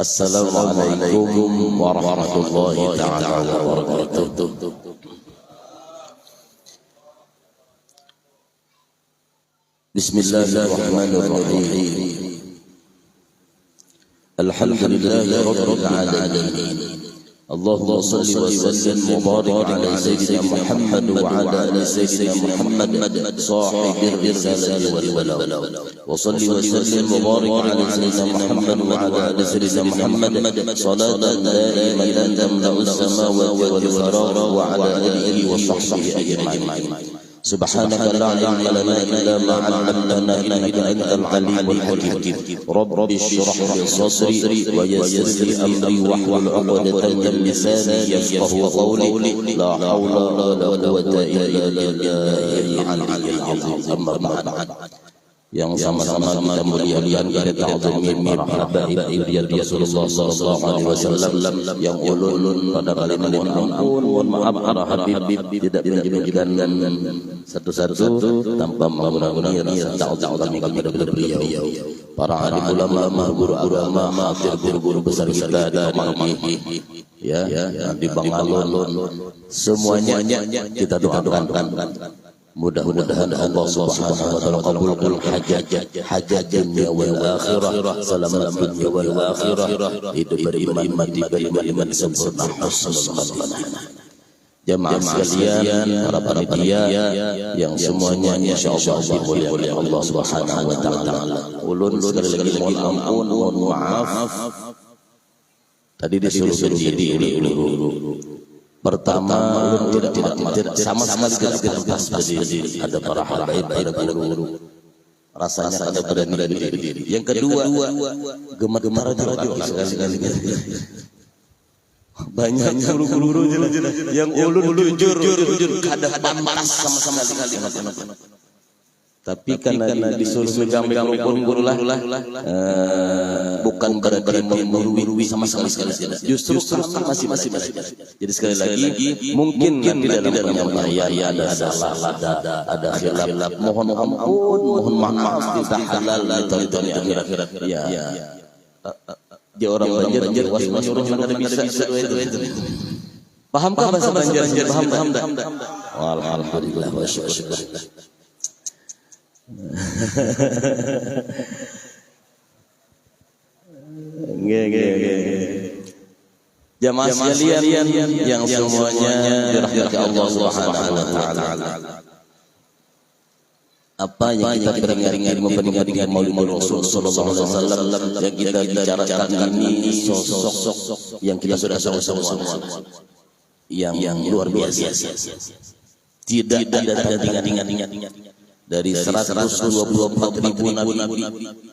Assalamualaikum warahmatullahi ta'ala wabarakatuh. Bismillahirrahmanirrahim. Alhamdulillahi rabbil alamin. Allahumma salli wa sallim wa barik ala sayyidina Muhammad wa ala ali sayyidina Muhammad sahibir risalati wal balagh. Wa salli wa sallim wa barik ala sayyidina Muhammad wa ala ali sayyidina Muhammad salatan daimatan tamla'u as-samawati wal arda wa ala alihi wa sahbihi ajma'in. Subhanaka la ilma lana illa ma 'allamtana innaka antal alimul hakim. Rabbi shrah li sadri wa yassir li amri wahlul 'uqdatam min lisani yafqahu qawli. La haula wa la quwwata illa billahil aliyyil azim. Amma ba'd. Yang sama-sama kita muliakan, kita ta'zimin para habaib Rasulullah sallallahu alaihi wasallam yang ulun pada kali ini mohon maaf para habib tidak menyebutkan satu-satu tanpa mengurangi rasa ta'zim kami kepada beliau. Para alim ulama, guru agama, guru besar kita di di Bangalun, semuanya kita doakan. Mudah-mudahan Allah Subhanahu wa taala kabulkan hajat dunia wal akhirah, selamat dunia wal akhirah, hidup beriman mati beriman sempurna. Jamaah sekalian, para panitia yang semuanya insyaallah dimuliakan oleh Allah Subhanahu wa taala. Ulun sekali lagi mohon ampun, mohon maaf. Tadi disuruh berdiri dulu. Pertama, tidak sama sekali tidak pas berdiri. Ada para habaib, ada guru. Rasanya ada berani berdiri. Yang kedua, gemetar sekali. Banyak guru-guru yang ulun jujur kada pantas sama sekali. Tapi karena disuruh megang guru lah, bukan berarti menggurui sama sekali. Justru masih. Jadi sekali lagi, mungkin nanti dalam penyampaian ada salah, ada khilaf. Mohon ampun, mohon maaf, kita halal di akhirat. Ya. Dia orang Banjar, menyuruh kada bisa itu. Pahamkah bahasa Banjar? Paham dah. Alhamdulillah wa syukur. Jamaah sekalian yang semuanya dirahmati Allah Subhanahu wa taala. Apa yang kita peringati Maulid Rasul sallallahu alaihi wasallam yang kita bicarakan ini sosok yang kita sudah semua yang luar biasa. Tidak ada tandingan. Dari 124.000 nabi,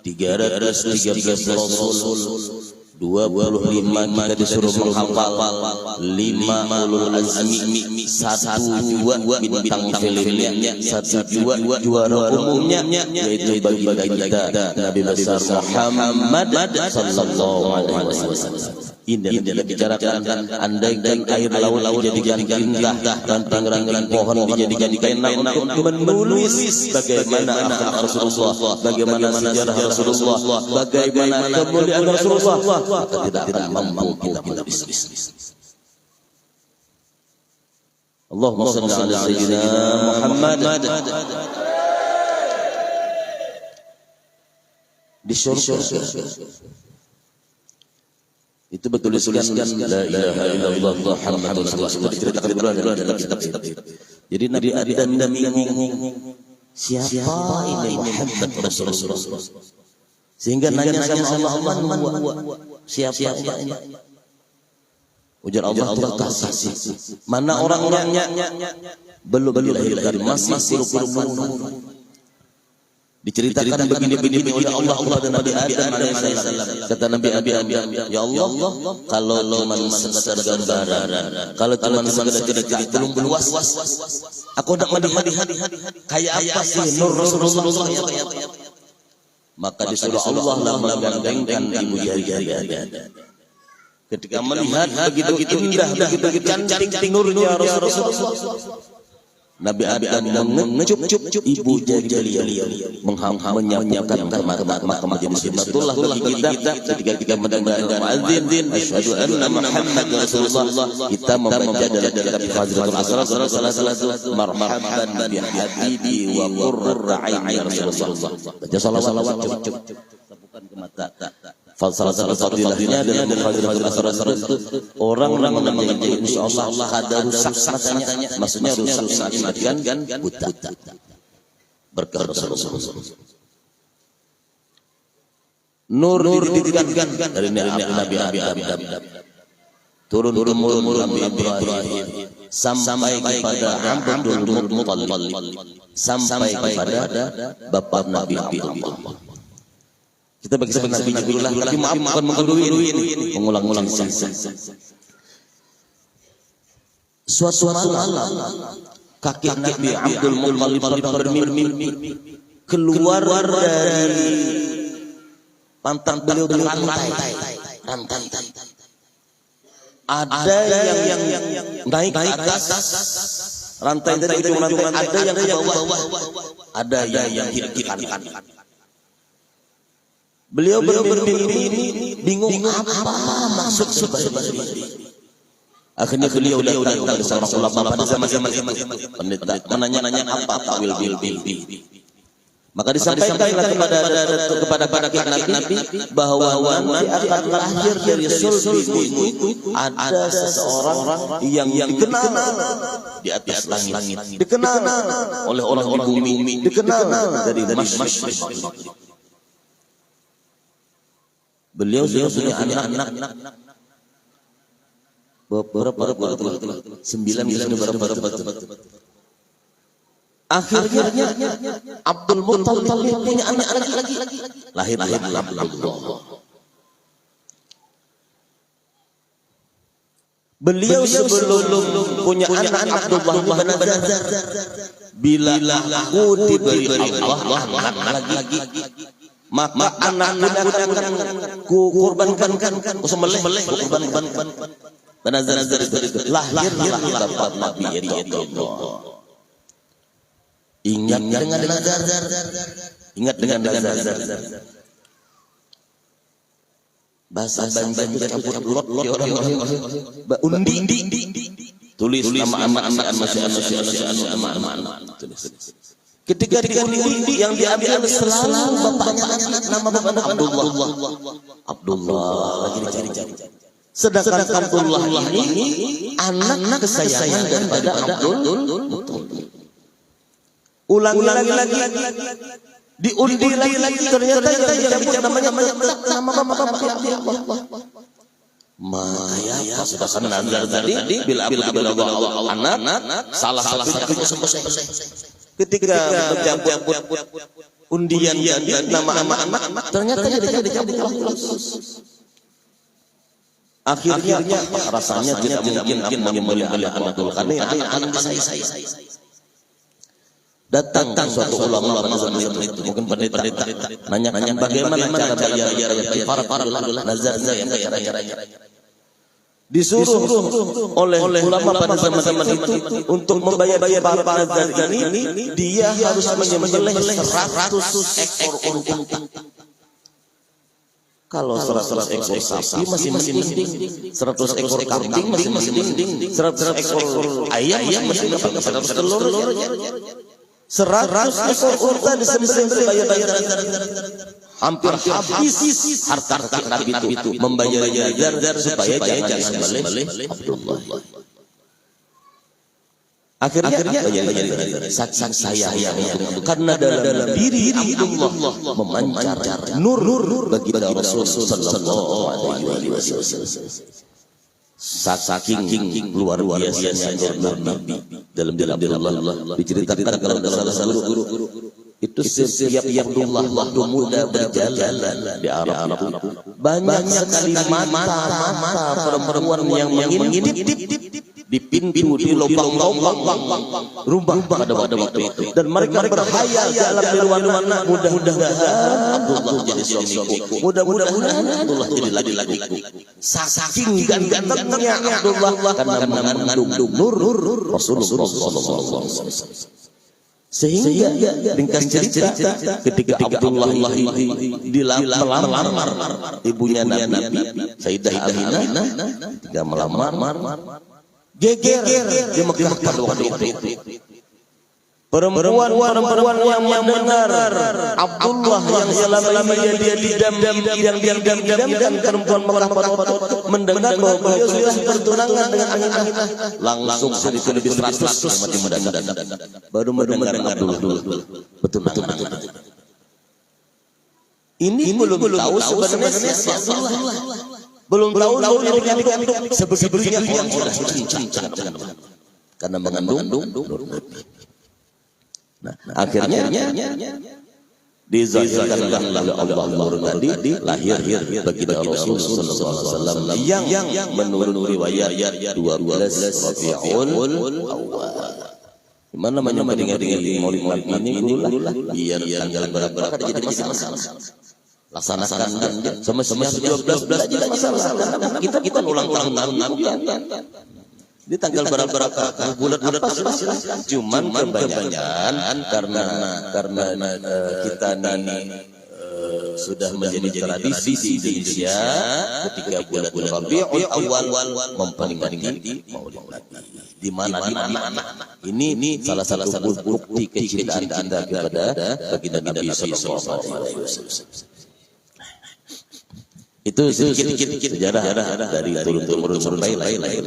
313 rasul, 25 kita disuruh menghafal, 5 ulul azmi, 1 bintang filmnya, 1 juara umumnya, yaitu bagi kita Nabi besar Muhammad sallallahu alaihi wasallam. Ini kita bicarakan, andaikan air laut dijadikan indah dan pinggiran pohon dijadikan enak untuk menulis bagaimana akhlak Rasulullah, bagaimana sejarah Rasulullah, bagaimana kemuliaan Rasulullah, maka tidak akan mampu kita menulis. Allahumma shalli ala sayyidina Muhammad. Di surga itu betul dituliskan la ilaha illallah Muhammadur Rasulullah, diceritakan dalam kitab. Jadi Nabi Adam bingung, siapa ini Muhammad Rasulullah? Sehingga nanya sama Allah, siapa ini? Ujar Allah terkasih. Mana orangnya? Belum lahir dari masih puru-puru. Diceritakan begini oleh Allah kepada Nabi Adam alaihissalam. Kata Nabi Adam, ya Allah, kalau cuma sekedar gambaran, kalau cuma sekedar cerita belum luas, aku hendak melihat kayak apa sih nur Rasulullah ya. Maka disuruh Allah menggandengkan ibu jari. Ketika melihat begitu indah, begitu cantik nurnya Rasulullah, Nabi Adam mengecup ibu jari beliau, menyampaikan maka menjadi sunnatullah bagi kita ketika kita mendengar muadzin asyhadu anna Muhammadar Rasulullah, kita membaca dalam kitab Fadhilatul Asrar salatu marhaban bi habibi wa qurra aini Rasulullah. Baca salawat bukan ke mata. Salah satu fadilahnya dalam Fadhilatul Asrar itu orang mengaji insyaallah ada rusak matanya, maksudnya rusak kan buta. Berkah Rasulullah. Nur dititipkan dari Nabi Adam turun Nabi Ibrahim sampai kepada Abdul Muttalib, sampai kepada bapak Nabi Abdullah. Kita bagi Nabi Abdullah, tapi maaf bukan menggurui ini, mengulang-ulang suatu malam kakek Nabi Abdul Muttalib bermimpi keluar dari pantang beliau rantai. Ada yang naik ke atas rantai dari ujung rantai, ada yang ke bawah, ada yang hidup ke kanan. Beliau bermimpi bingung apa maksud sebenarnya. Akhirnya beliau datang kepada seorang ulama pada zaman pendeta menanya apa tawil bil. Maka disampaikanlah kepada Nabi bahwa nanti akan lahir dari sulbi itu ada seseorang yang dikenal di atas langit, dikenal oleh orang di bumi, dikenal dari masyarakat. Beliau punya anak berapa 9 akhirnya Abdul Muttalib punya anak lagi lahir Abdullah. Beliau sebelum punya anak Abdullah bernazar, bila aku diberi Allah anak lagi, maka anak akan ku kurbankan, ku sembelih kurbankan. Bernazar lahirlah bapak Nabi Allah. Ingat dengan nazar. Bahasa Banjar campur lot orang undi. Tulis nama anak. Ketika diundi yang diambil selalu bapaknya nama bapak Abdullah lagi dicari. Sedangkan Abdullah ini anak kesayangan daripada Abdul Muttalib. Ulangi lagi diundi lagi ternyata yang dicabut namanya nama bapak Allah. Maya sudah nazar tadi bila Allah anak salah satu ketika mencabut undian nama anak ternyata dicabut Allah. Akhirnya rasanya tidak mungkin menyembelih Abdul karena ada anak saya. Datang suatu ulama itu mungkin pendeta nanya bagaimana cara bayar para nazar yang caranya. Disuruh oleh ulama pada zaman itu untuk membayar para nazar ini dia harus menyembelih 100 ekor unta. Kalau 100 ekor sapi masih mending, 100 ekor kambing masih mending, 100 ekor ayam masih dapat 100 telur. 100 ekor unta disembelih bayar hampir habis harta Nabi itu membayar nazar supaya jangan sembelih Abdullah. Akhirnya saking sayang karena dalam diri Abdullah memancar nur bagi Rasul sallallahu alaihi wasallam. Saking luar biasanya nur Nabi dalam Allah diceritakan kalau salah guru itu setiap Abdullah waktu muda berjalan di Arab banyak sekali mata perempuan yang mengintip di pintu, di lubang-lubang rumah pada waktu itu, dan mereka berhayal di alam nirwana. Mudah-mudahan Abdullah jadi suamiku, mudah-mudahan Abdullah jadi laki-lakiku. Saking gantengnya Abdullah karena mengandung nur Rasulullah SAW. Sehingga ringkas cerita ketika Abdullah melamar ibunya Nabi Sayyidah Aminah, ketika melamar geger di Mekah pada waktu itu. Perempuan yang mendengar Abdullah yang selama ini dia didam-damkan, perempuan Mekah pada waktu mendengar bahwa beliau sudah bertunangan dengan Aminah, langsung seribu lebih 100 mati mendadak baru mendengar Abdullah betul-betul. Ini belum tahu sebenarnya siapa Abdullah, belum tahu sebegitunya orang sudah cincang karena mengandung nur Nabi. Nah, akhirnya dizahirkan oleh Allah nur Nabi, lahir baginda Rasulullah SAW yang menurut riwayat 12 Rabiul Awal. Gimana namanya dengan Maulid ini dulu lah, biar tanggal berapa jadi masalah. Laksanakan sama 12 jadi masalah. Kita ulang tahun Nabi. Di tanggal berapa bulan apa silahkan. Cuman kebanyakan karena kita ini sudah menjadi tradisi di Indonesia ketika bulan Rabiul Awal memperingati Maulid Nabi. Di mana ini salah satu bukti kecintaan kita kepada baginda Nabi sallallahu alaihi wasallam. Itu sedikit sejarah dari turun-turun sampai lain-lain.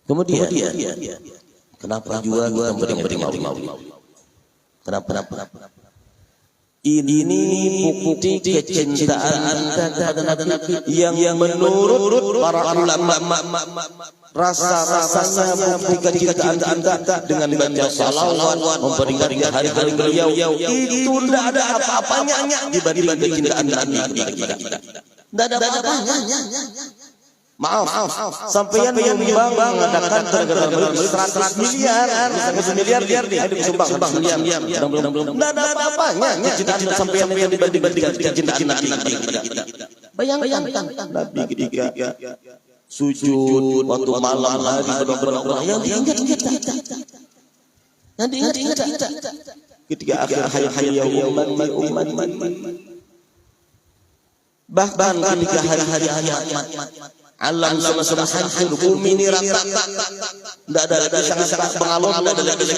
Kemudian kenapa juga kita beri Maulid? Kenapa? Ini bukti kecintaan terhadap Nabi yang menurut para ulama rasa-rasanya bukti kecintaan kita dengan baca salawat, memperingati hari-hari beliau, itu tidak ada apa-apanya dibanding kecintaan Nabi kita. Tidak ada apa-apanya. Maaf, sampeyan menyumbang mengadakan program 100 miliar nih, ada sumbang. Enggak ada apa-apanya kecintaan sampeyan yang dibandingkan kecintaan Nabi. Bayangkan Nabi ketika sujud waktu malam hari berdoa yang diingat kita. Nanti ingat ketika akhir hayat umat. Bahkan ketika hari-hari alam sama-sama hancur, bumi ini rata, tidak ada lagi sangat pengalor, tidak ada lagi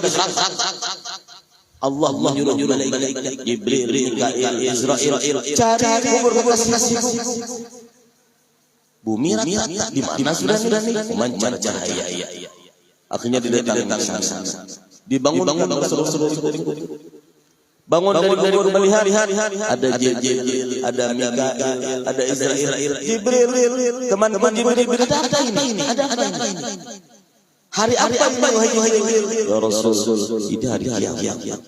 Allah menyuruh malaikat Jibril, Mikail, Israil cari kubur kasih. Bumi rata, di mana sudah memancar cahaya. Akhirnya didatangkan dibangun bangun dari melihat ada Jibril, ada Mikail, ada Israil, Jibril, teman-teman Jibril, ada apa ini? Hari apa ini wahai Jibril? Ya Rasul, ini hari kiamat.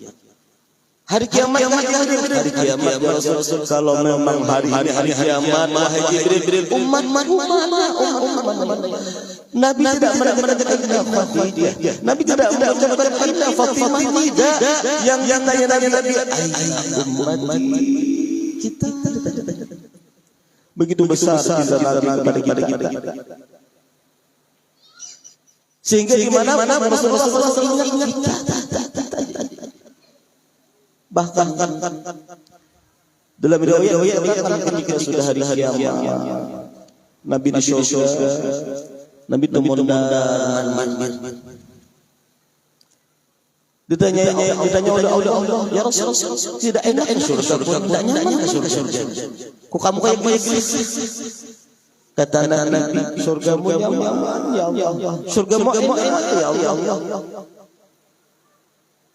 Hari kiamat ya Rasul. Kalau memang hari ini hari kiamat, wahai Jibril, umat Nabi tidak mendengarkan Fatimah. Nabi tidak mendengarkan Fatimah tidak. Yang tanya Nabi, umat kita begitu besar cinta Nabi kepada kita. Sehingga di mana-mana Rasulullah ingat kita. Bahkan dalam riwayat ketika sudah hari kiamat, Nabi di surga, Nabi dengan mandi. Ditanya oleh Allah, ya Rasul, tidak enak surga, tidak nyaman ke surga. Kok kamu kayak begini? Kata Nabi, surgamu nyaman, ya Allah. Surgamu enak, ya Allah.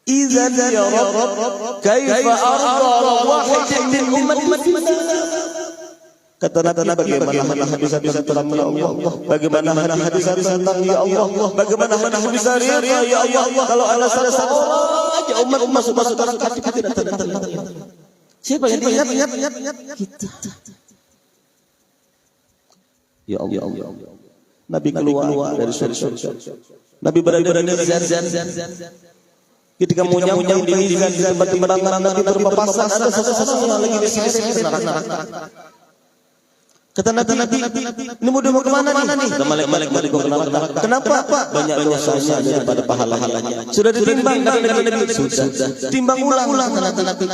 Idzan ya Rabb, kaifa arda wahidin min ummati. Kata Nabi, bagaimana hadis-hadis tentang ya Allah? Bagaimana hadis-hadis tentang ya Allah? Bagaimana hadis-hadis ya Allah? Kalau ada satu orang aja umat masuk neraka tidak tenang. Siapa yang ingat? Kita. Ya Allah. Nabi keluar dari surga. Nabi berada di Mizan. Ketika mau nyambung di Mizan, di tempat timbangan Nabi berpapasan, ada seseorang yang lagi diseret ke neraka. Kata Nabi, ini mau kemana nih? Kata malaikat mau ke neraka. Kenapa? Banyak dosanya daripada pahalanya. Sudah ditimbang, kata Nabi. Sudah. Timbang ulang, kata Nabi.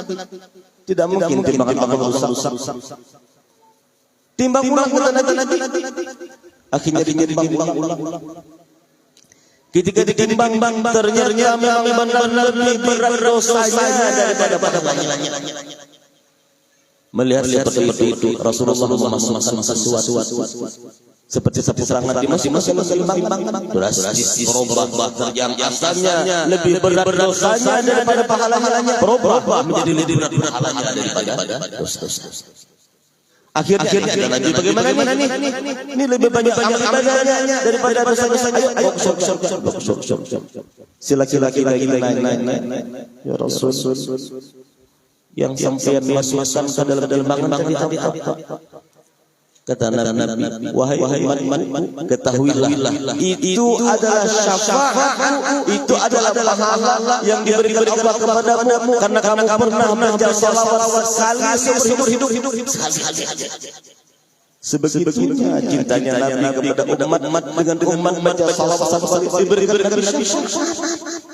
Tidak mungkin timbangan Allah rusak. Timbang ulang, kata Nabi. Akhirnya ditimbang ulang. Ketika ditimbang, ternyata memang benar lebih berat dosanya daripada pahalanya. Melihat seperti itu, Rasulullah memasukkan sesuatu seperti sapu tangan di masing-masing timbangan. Drastis berubah, yang asalnya lebih berat dosanya daripada pahalanya, berubah menjadi lebih berat pahalanya daripada dosa. Akhirnya Nabi bagaimana nih? Ini lebih banyak amal ibadahnya daripada dosa-dosanya. Ayo, Sila-sila lagi naik. Ya Rasul, yang sampai masukkan ke dalam bangunan tadi apa? Kata Nabi, wahai umatku, ketahuilah itu adalah syafaat, itu adalah pahala yang diberikan Allah kepadamu karena kamu pernah membaca salawat sekali seumur hidup. Sebegitunya cintanya Nabi kepada umat dengan membaca salawat sekali diberikan Nabi syafaat.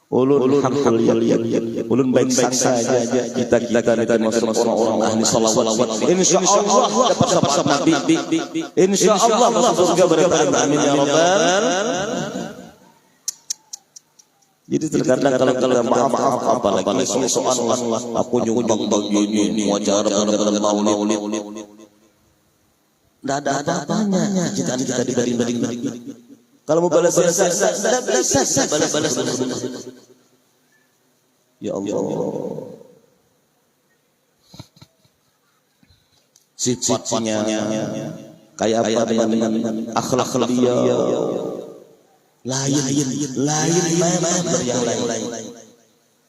Ulun hamdul ulun baik sangka saja kita masuk orang-orang ahli salawat. Insyaallah dapat syafaat Nabi. Insyaallah masuk surga bersama. Amin ya rabbal. Jadi terkadang kalau maaf apalagi soal aku nyumbang begini acara pendapat maulid. Enggak ada apa-apanya kita dibanding. Kalau mau balas jasa, balas. Ya Allah. Sifatnya kayak apa dengan akhlak beliau? Lain memang yang lain.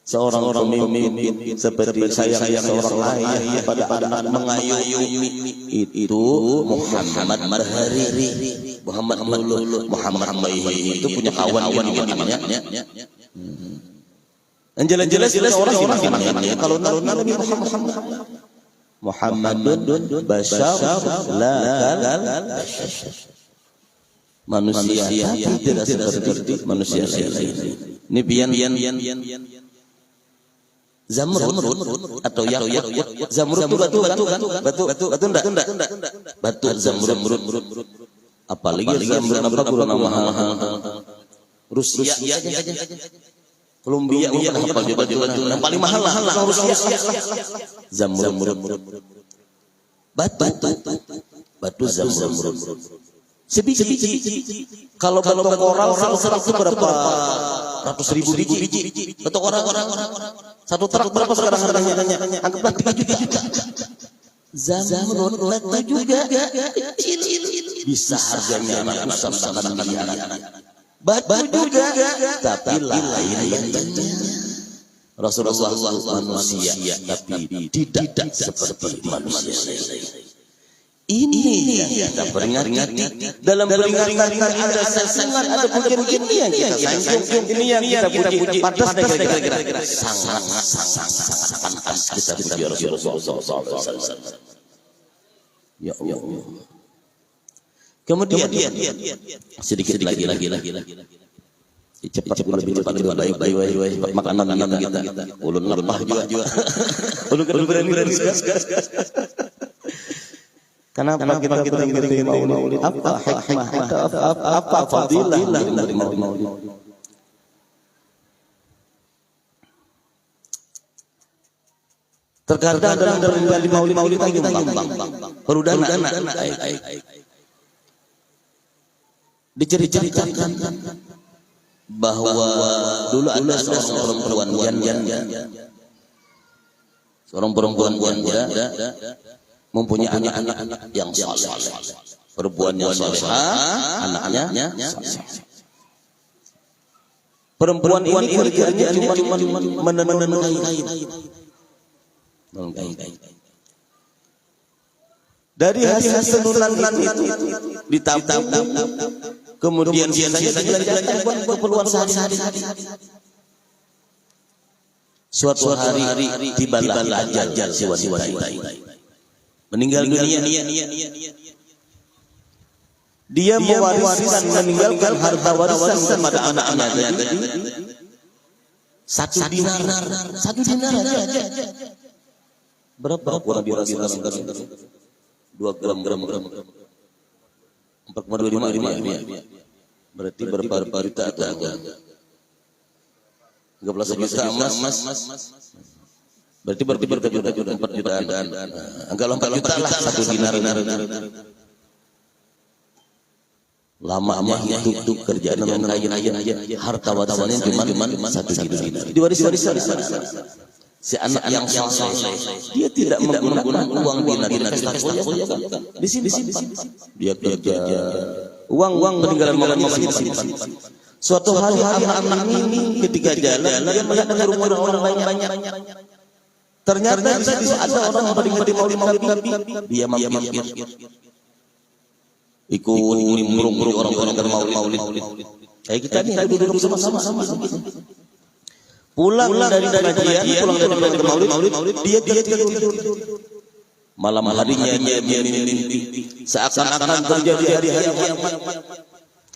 Seorang pemimpin seperti sayang seorang ayah pada anak mengayomi itu Muhammad Marhariri. Muhammad itu punya kawan namanya. Yang jelas orang gimana? Kalau Nabi Muhammadun Bashar la manusia tidak seperti manusia lain. Ini pian Zamrud atau yak Zamrud itu batu enggak? Batu Zamrud. Apalagi Zamrud apa mahal. Rusia Kolombia apa batu yang paling mahal lah Rusia. Zamrud. Batu Zamrud. Sebiji. Kalau batu koral satu berapa? Ratus ribu biji. Batu orang. Satu truk berapa sekarang harganya? Anggaplah 3 juta. Zamrud batu juga kecil. Bisa harganya ratusan miliar. Batu juga, tapi lain. Rasulullah manusia, tapi tidak seperti manusia lain. Ini yang kita peringati. Dalam peringatan ada sesengat, ada pujian ini yang kita sanjung, ini yang kita puji. Pantas kira-kira. Sangat pantas kita puji Rasulullah SAW. Ya Allah. Kemudian sedikit lagi. Cepat lebih cepat baik makanan kita. Ulun lepah juga. Ulun berani Kenapa kita ngiring maulid? Apa hikmah? Apa fadilah dari maulid? Terkadang dari maulid kita nyumbang. Perudana. Diceritakan bahwa dulu ada seorang perempuan janda mempunyai anak-anak yang saleh. Perempuan yang saleh, anaknya saleh. Perempuan ini kerjanya cuma menenun kain. Dari hasil senunan itu ditabung, kemudian sisanya dibelanjakan buat keperluan sehari-hari. Suatu hari tibalah ajal si wanita ini. Meninggal dunia. Dia mewariskan, meninggalkan harta warisan kepada anak-anaknya satu dinar aja. Berapa kurang dirasa 2 gram 4,25 berarti berapa juta atau 13 juta emas berarti berapa juta 4 jutaan anggaplah 4 juta lah 1 dinar. Lama hidup kerjaan yang kaya harta warisannya cuma 1 dinar diwaris. Si anak yang saleh dia tidak menggunakan uang dinar di sini dia kerja uang peninggalan masih disimpan. Suatu hari anak ini ketika jalan dia melihat ada kerumunan orang banyak. Ternyata di situ ada orang berdiri maulid dia mampir ikut nimbrung orang-orang maulid kayak kita nih duduk sama-sama. Pulang dari pengajian, pulang dari maulid, dia tidur. Malam harinya dia mimpi seakan-akan terjadi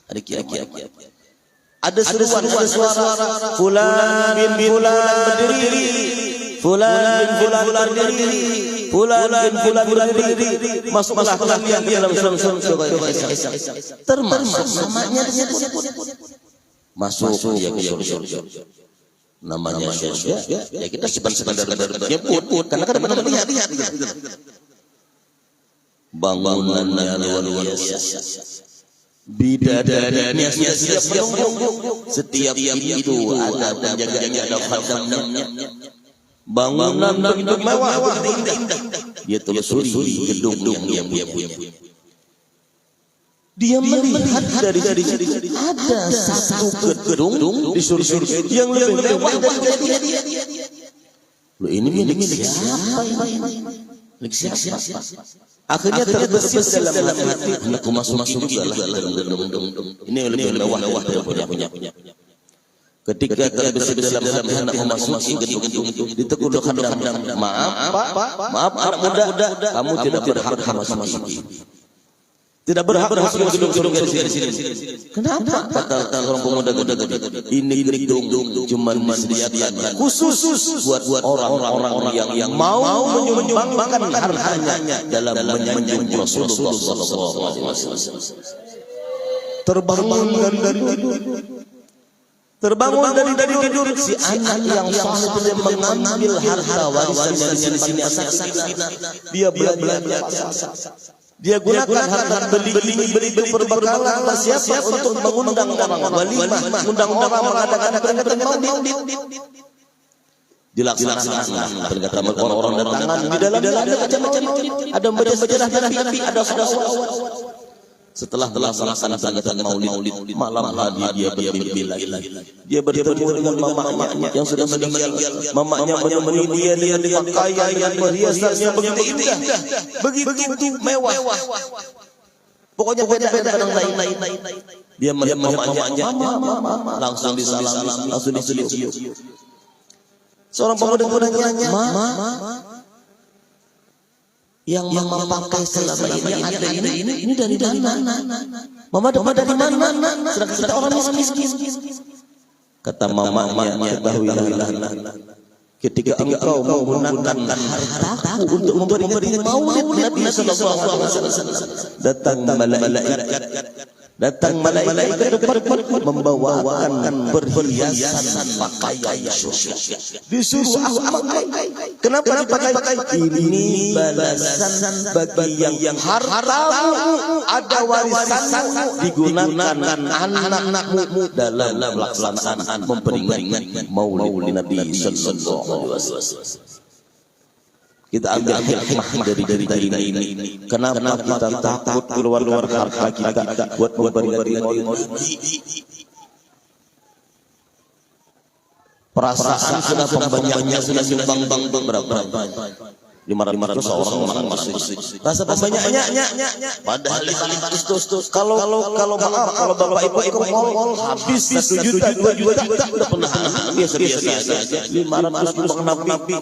hari kiamat. Ada seruan, ada suara, fulan bin fulan berdiri, fulan bin fulan berdiri, fulan bin fulan berdiri. Masuklah kalian ke dalam surga. Termasuk namanya disebut. Masuk dia ke surga. Namanya surga, ya kita sekedar nyebut karena kan benar lihat bangunannya luar biasa, bidadarinya siap menunggu, setiap itu ada penjaganya, ada khadamnya, bangunan begitu mewah, indah. Dia telusuri gedung yang dia punya. Dia melihat dari ada satu gedung di surga yang lebih mewah dari dia. Loh, ini milik siapa? Milik siapa? Akhirnya terbesit dalam hati, aku masuk juga lah dalam gedung. Ini lebih mewah daripada punya. Ketika terbesit dalam hati, aku masuk gedung itu, ditegur kadang, maaf anak muda, kamu tidak berhak masuk ini. Tidak berhak masuk gedung surga di sini. Kenapa? Kata orang pemuda gede. Ini gedung cuma disediakan khusus buat orang-orang yang mau menyumbangkan hartanya dalam menyanjung Rasulullah sallallahu alaihi wasallam. Terbangun dari tidur si anak yang saleh mengambil harta warisan yang disimpan asal-asalan. Dia belanja dia gunakan harta beli perbekalan persiapan untuk mengundang orang walimah, mengundang orang mengadakan peringatan maulid. Dilaksanakan peringatan orang datangan di dalamnya ada macam-macam maulid, ada majalah Nabi, ada salawat. Setelah melaksanakan peringatan maulid, malam hari dia berbela. Dia bertemu dengan mamanya yang sudah meninggal. Mamanya menemani dia dengan pakaian yang berhiasan yang begitu indah, begitu mewah. Pokoknya beda dengan lain. Dia melihat mamanya, langsung disalam, langsung dicium. Seorang pemuda nanya, yang mama pakai selama ini yang ada ini dari mana? Mama dapat dari mana? Sedangkan kita orang miskin. Kata mamanya, ketahuilah ketika engkau menggunakan hartaku untuk memberi maulid Nabi sallallahu alaihi wasallam, datang malaikat membawakan perhiasan pakaian surga. Disuruh aku pakai. Kenapa dipakai? Ini balasan bagi yang hartamu ada warisanmu digunakan anak-anakmu dalam pelaksanaan memperingati maulid Nabi sallallahu alaihi wasallam. Kita ambil hikmah dari ini. Kenapa kita takut keluar harta kita buat memberi maulid? Perasaan sudah pembanyaknya sudah sumbang berapa? 500 seorang rasa pembanyaknya padahal 500 kalau maaf kalau bapak ibu ke mall habis 1 juta 2 juta udah pernah biasa aja 500 bang Nabi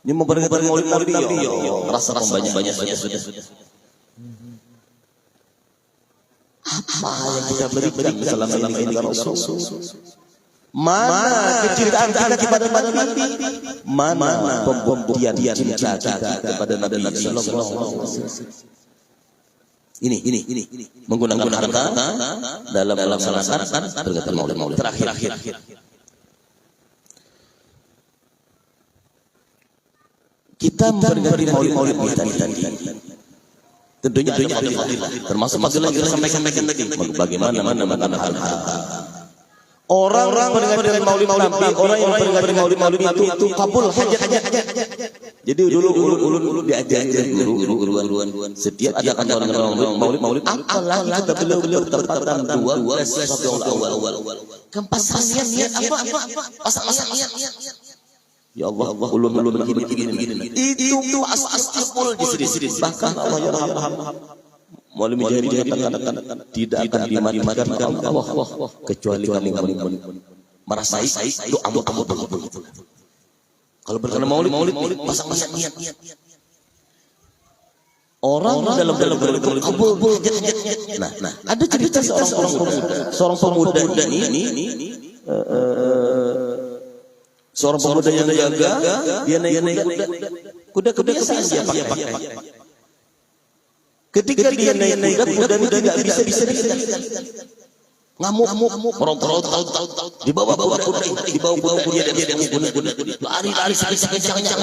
ini memperingati maulid Nabi ya rasa pembanyaknya sudah apa yang kita berikan selama ini Rasul? Mana kecintaan kita kepada Nabi? Mana pembuktian cinta kita kepada Nabi Sallallahu Alaihi Wasallam? Ini menggunakan harta dalam melaksanakan kegiatan maulid terakhir. Kita memperingati maulid kita tadi. Tentunya ada fadilah, termasuk fadilah yang kita sampaikan tadi. Bagaimana menggunakan harta? Orang memperingati maulid Nabi, orang yang memperingati maulid itu kabul hajat. Jadi dulu diajarin guru-guruan. Setiap ada kantor maulid, apalagi kita beliau bertepatan 12 Rabiul Awal. Pas niat apa? Pasang niat. Ya Allah, ulun begini. Itu pasti full di sini. Bahkan Allah ya Rahman. Maulid Mujahidin katakan tidak akan dimatikan Allah kecuali kami merasai itu amu begitu. Kalau berkena maulid pasang niat. Orang dalam kabul. Nah, ada cerita seorang pemuda ini seorang pemuda yang jaga, dia naik kuda kebiasaan dia pakai. Ketika dia naik kuda tidak bisa ngamuk, merontok, dibawa kuda, dia lari kencangnya,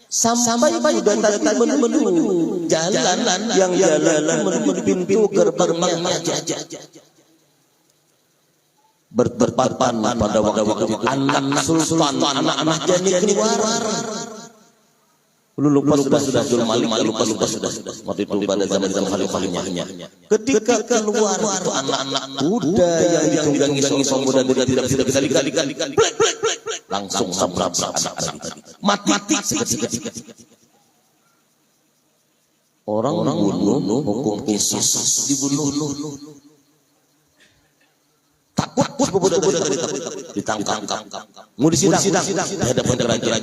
sampai kuda tadi menuju jalan yang menuju pintu gerbang Raja. Bertepatan pada waktu itu anak sultan, anak jani keluar. Lupa sudah lupa sudah. Waktu itu pada zaman khalifahnya. Ketika keluar itu anak-anak kuda yang ditunggangi pemuda tidak bisa dikali. Langsung sabrak anak tadi. Mati seketika. Orang bunuh hukum kisos dibunuh. Takut pemuda tadi ditangkap. Mau disidang di hadapan raja.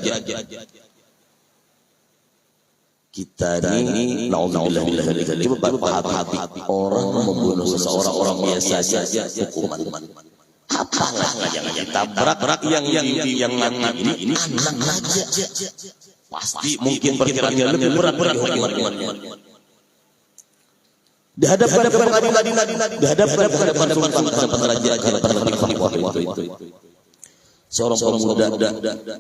Kita ini naudzubillah coba hati orang membunuh seseorang orang biasa saja hukuman. Apalah jangan ditabrak yang mati ini anak aja. Pasti mungkin perkiraannya lebih berat hukumannya. Dihadapkan raja itu. Seorang pemuda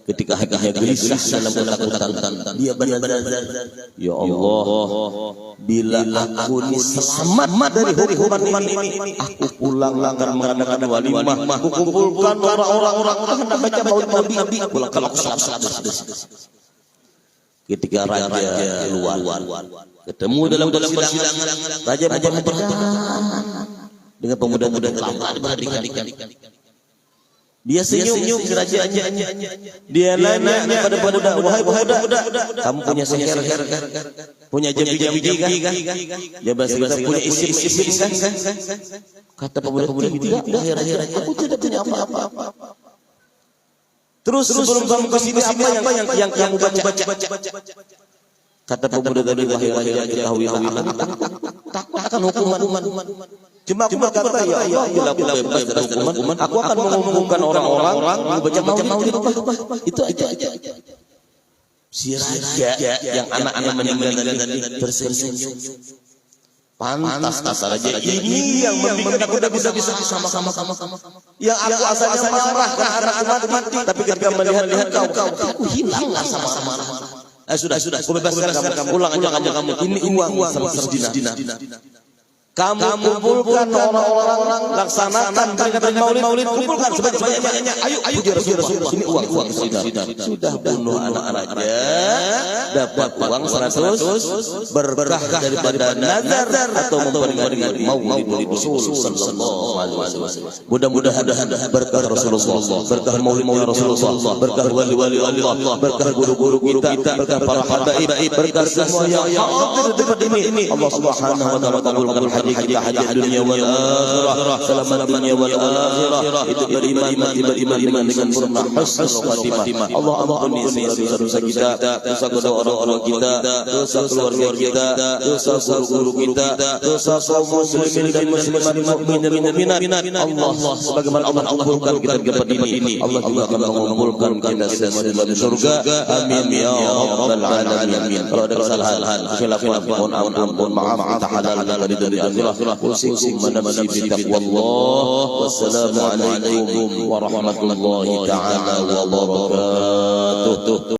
ketika hatinya gelisah dalam ketakutan, dia benar-benar ya Allah, bila aku ini selamat dari hukuman ini, aku pulang akan mengadakan walimah, aku kumpulkan orang-orang hendak baca maulid Nabi, pulang kalau aku salat. Ketika raja keluar, ketemu dalam persidangan, raja memperhatikan dengan pemuda-pemuda terlambat diperhatikan. Dia senyum si raja. Dia nanya kepada pemuda, wahai pemuda, kamu punya seher, punya jambi kah? Ya bahasa kita punya isi kan? Kata pemuda, tidak, aku tidak punya apa-apa. Terus sebelum kamu ke sini apa yang kamu baca? Kata pemuda tadi, wahai ketahui takut akan hukuman. Cuma aku berkata, ya Allah, bila aku bebas dari hukuman, aku akan mengumumkan orang-orang membaca maulid. Itu aja. Si raja yang anak-anak meninggal tadi tersenyum. Pantas kata raja, ini yang membuat aku tidak bisa sama-sama. Yang aku asalnya marah karena anak mati, tapi ketika melihat kau, aku hilang sama-sama. Sudah, aku bebaskan kamu, pulang aja kamu. Ini uang sama sedina. Kamu kumpulkan orang-orang, laksanakan peringatan maulid, kumpulkan sebanyak-banyaknya. Ayo, Rasulullah, ini uang. Sudah bunuh anak-anak raja. dapat uang 100 berkah daripada nazar atau memperingati Maulid Rasul sallallahu alaihi wasallam. Mudah-mudahan berkah Rasulullah, berkah Maulid Rasulullah, berkah wali-wali Allah, berkah guru-guru kita, berkah para habaib, berkah semua yang hadir di tempat ini. Allah Subhanahu wa taala kabulkan haji kita, haji dunia wal akhirah, selamat dunia wal akhirah. Itu beriman dengan sempurna husnul khatimah. Allah ampuni dosa-dosa kita, dosa kedua orang-orang kita, dosa keluarga kita, dosa guru-guru kita, dosa kaum muslimin dan muslimat, mukminin dan mukminat. Allah sebagaimana Allah kumpulkan kita di tempat ini, Allah juga akan mengumpulkan kita semua di dalam surga. Amin ya rabbal alamin. Kalau ada kesalahan, khilafan, mohon ampun, maaf, kita halalkan di dunia akhirat. Usikum manamsi bi taqwallah. Wassalamu alaikum warahmatullahi taala wabarakatuh.